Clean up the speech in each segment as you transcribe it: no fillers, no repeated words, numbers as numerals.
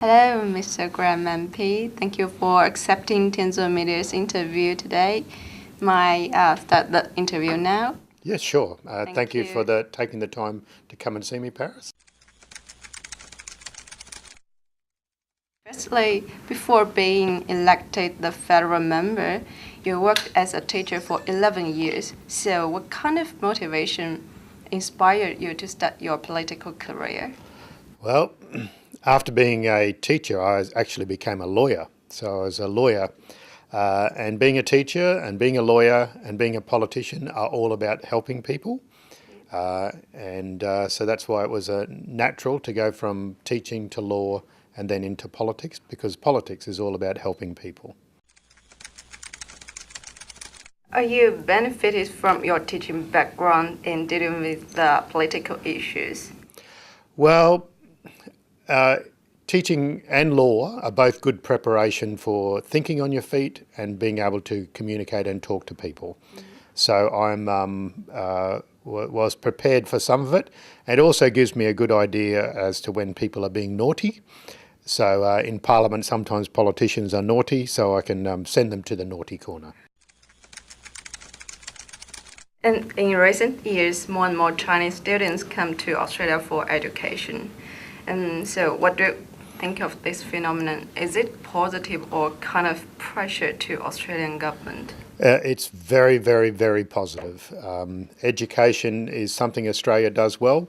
Hello, Mr. Graham MP. Thank you for accepting Tianzuo Media's interview today. May I start the interview now? Yes, sure. Thank you for you. taking the time to come and see me, Paris. Firstly, before being elected the federal member, you worked as a teacher for 11 years. So what kind of motivation inspired you to start your political career? Well, after being a teacher, I actually became a lawyer. So I was a lawyer, and being a teacher and being a lawyer and being a politician are all about helping people. So that's why it was natural to go from teaching to law and then into politics, because politics is all about helping people. Are you benefited from your teaching background in dealing with the political issues? Well, teaching and law are both good preparation for thinking on your feet and being able to communicate and talk to people. So was prepared for some of it. It also gives me a good idea as to when people are being naughty. So in Parliament, sometimes politicians are naughty, so I can send them to the naughty corner. And in recent years, more and more Chinese students come to Australia for education. And so what do you think of this phenomenon? Is it positive or kind of pressure to Australian government? It's very, very, very positive. Education is something Australia does well.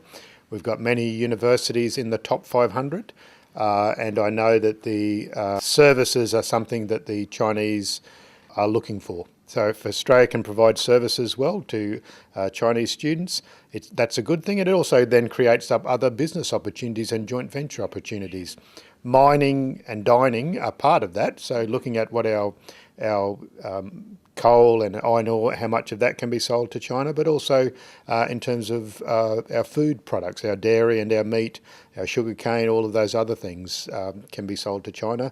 We've got many universities in the top 500, and I know that the services are something that the Chinese are looking for. So if Australia can provide services well to Chinese students, that's a good thing. And it also then creates up other business opportunities and joint venture opportunities. Mining and dining are part of that. So looking at what our coal and iron ore, how much of that can be sold to China, but also in terms of our food products, our dairy and our meat, our sugarcane, all of those other things can be sold to China.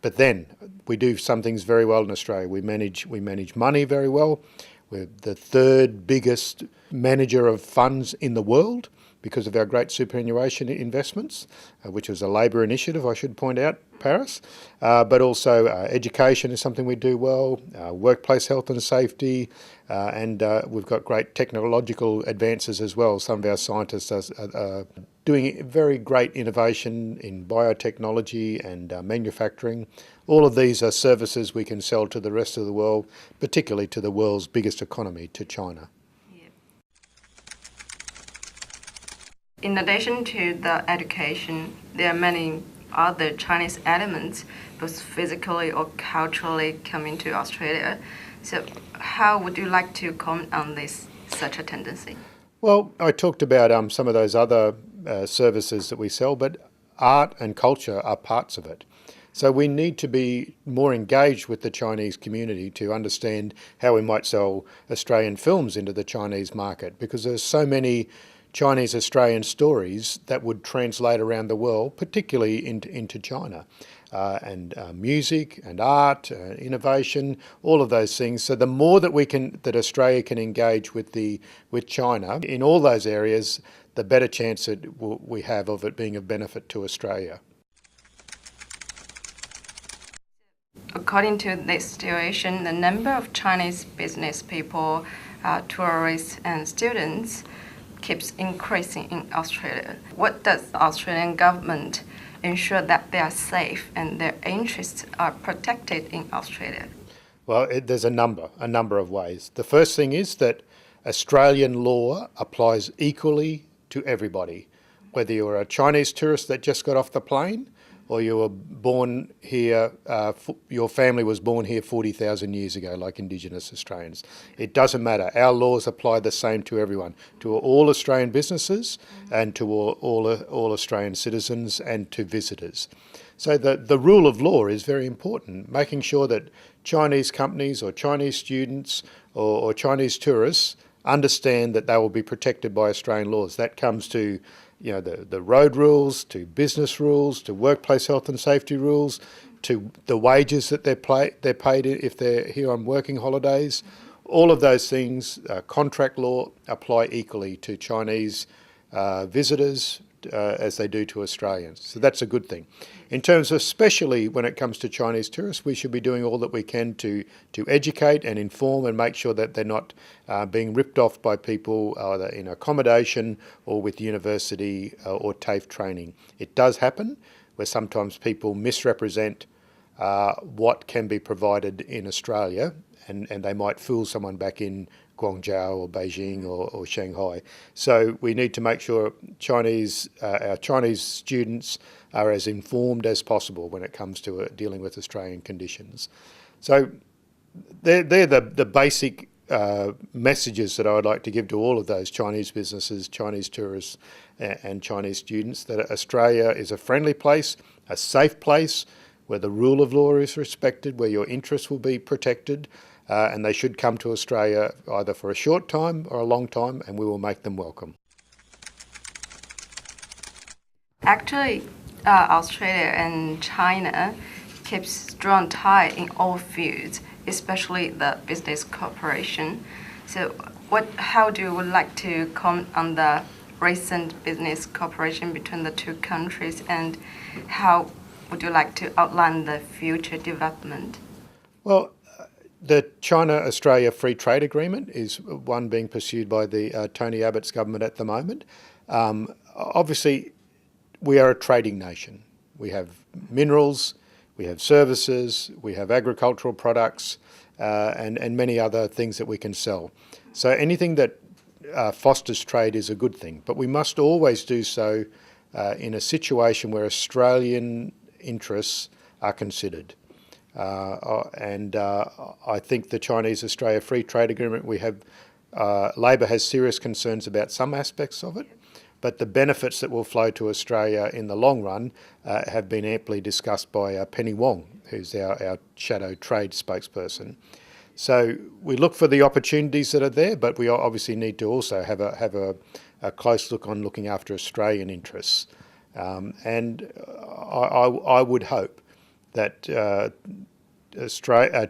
But then we do some things very well in Australia. We manage money very well. We're the third biggest manager of funds in the world because of our great superannuation investments, which was a Labor initiative, I should point out, Paris. But also education is something we do well, workplace health and safety, and we've got great technological advances as well. Some of our scientists are doing very great innovation in biotechnology and manufacturing. All of these are services we can sell to the rest of the world, particularly to the world's biggest economy, to China. In addition to the education, there are many other Chinese elements, both physically or culturally, coming to Australia. So how would you like to comment on such a tendency? Well, I talked about some of those other services that we sell, but art and culture are parts of it. So we need to be more engaged with the Chinese community to understand how we might sell Australian films into the Chinese market, because there's so many Chinese Australian stories that would translate around the world, particularly into China. And music and art, innovation, all of those things. So the more that Australia can engage with China in all those areas, the better chance we have of it being of benefit to Australia. According to this situation, the number of Chinese business people, tourists and students keeps increasing in Australia. What does the Australian government ensure that they are safe and their interests are protected in Australia? Well, there's a number of ways. The first thing is that Australian law applies equally to everybody, whether you're a Chinese tourist that just got off the plane or you were born here, your family was born here 40,000 years ago, like Indigenous Australians. It doesn't matter. Our laws apply the same to everyone, to all Australian businesses and to all Australian citizens and to visitors. So the rule of law is very important, making sure that Chinese companies or Chinese students or Chinese tourists understand that they will be protected by Australian laws. That comes to the road rules, to business rules, to workplace health and safety rules, to the wages that they're paid if they're here on working holidays. All of those things, contract law, apply equally to Chinese visitors, as they do to Australians. So that's a good thing. In terms of, especially when it comes to Chinese tourists, we should be doing all that we can to educate and inform and make sure that they're not being ripped off by people either in accommodation or with university or TAFE training. It does happen where sometimes people misrepresent what can be provided in Australia, and they might fool someone back in Guangzhou or Beijing or Shanghai. So we need to make sure our Chinese students are as informed as possible when it comes to dealing with Australian conditions. So they're the basic messages that I would like to give to all of those Chinese businesses, Chinese tourists and Chinese students, that Australia is a friendly place, a safe place, where the rule of law is respected, where your interests will be protected, and they should come to Australia either for a short time or a long time, and we will make them welcome. Actually, Australia and China keep strong tie in all fields, especially the business cooperation. So how do you would like to comment on the recent business cooperation between the two countries, and how would you like to outline the future development? Well, the China-Australia Free Trade Agreement is one being pursued by the Tony Abbott's government at the moment. Obviously, we are a trading nation. We have minerals, we have services, we have agricultural products, and many other things that we can sell. So anything that fosters trade is a good thing, but we must always do so in a situation where Australian interests are considered. I think the Chinese-Australia Free Trade Agreement, Labor has serious concerns about some aspects of it, but the benefits that will flow to Australia in the long run have been amply discussed by Penny Wong, who's our shadow trade spokesperson. So we look for the opportunities that are there, but we obviously need to also have a close look on looking after Australian interests. And I would hope that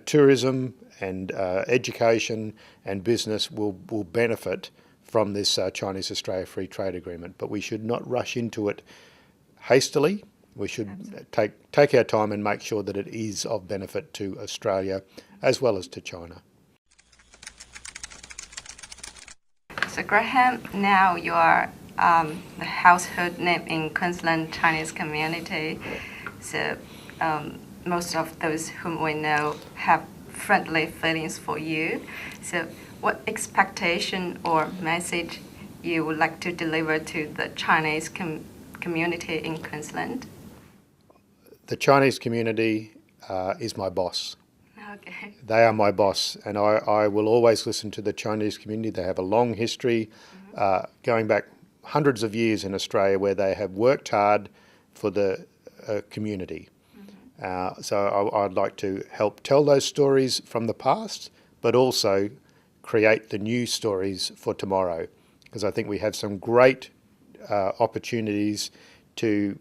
tourism and education and business will benefit from this Chinese-Australia Free Trade Agreement. But we should not rush into it hastily. We should take our time and make sure that it is of benefit to Australia as well as to China. So Graham, now you are the household name in Queensland Chinese community. So most of those whom we know have friendly feelings for you. So what expectation or message you would like to deliver to the Chinese community in Queensland? The Chinese community is my boss. Okay. They are my boss, and I will always listen to the Chinese community. They have a long history, going back hundreds of years in Australia, where they have worked hard for the community. So I'd like to help tell those stories from the past, but also create the new stories for tomorrow, because I think we have some great opportunities to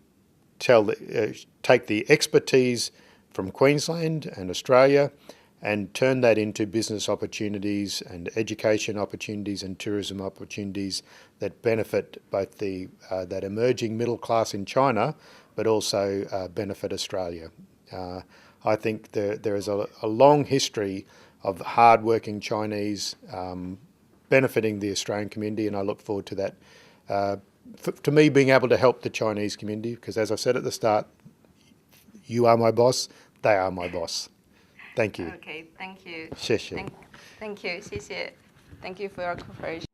take the expertise from Queensland and Australia and turn that into business opportunities and education opportunities and tourism opportunities that benefit both that emerging middle class in China, but also benefit Australia. I think there is a long history of hard-working Chinese benefiting the Australian community, and I look forward to that. To me, being able to help the Chinese community, because as I said at the start, you are my boss, they are my boss. Thank you. Okay, thank you. 谢谢。 Thank you, 谢谢. Thank you for your cooperation.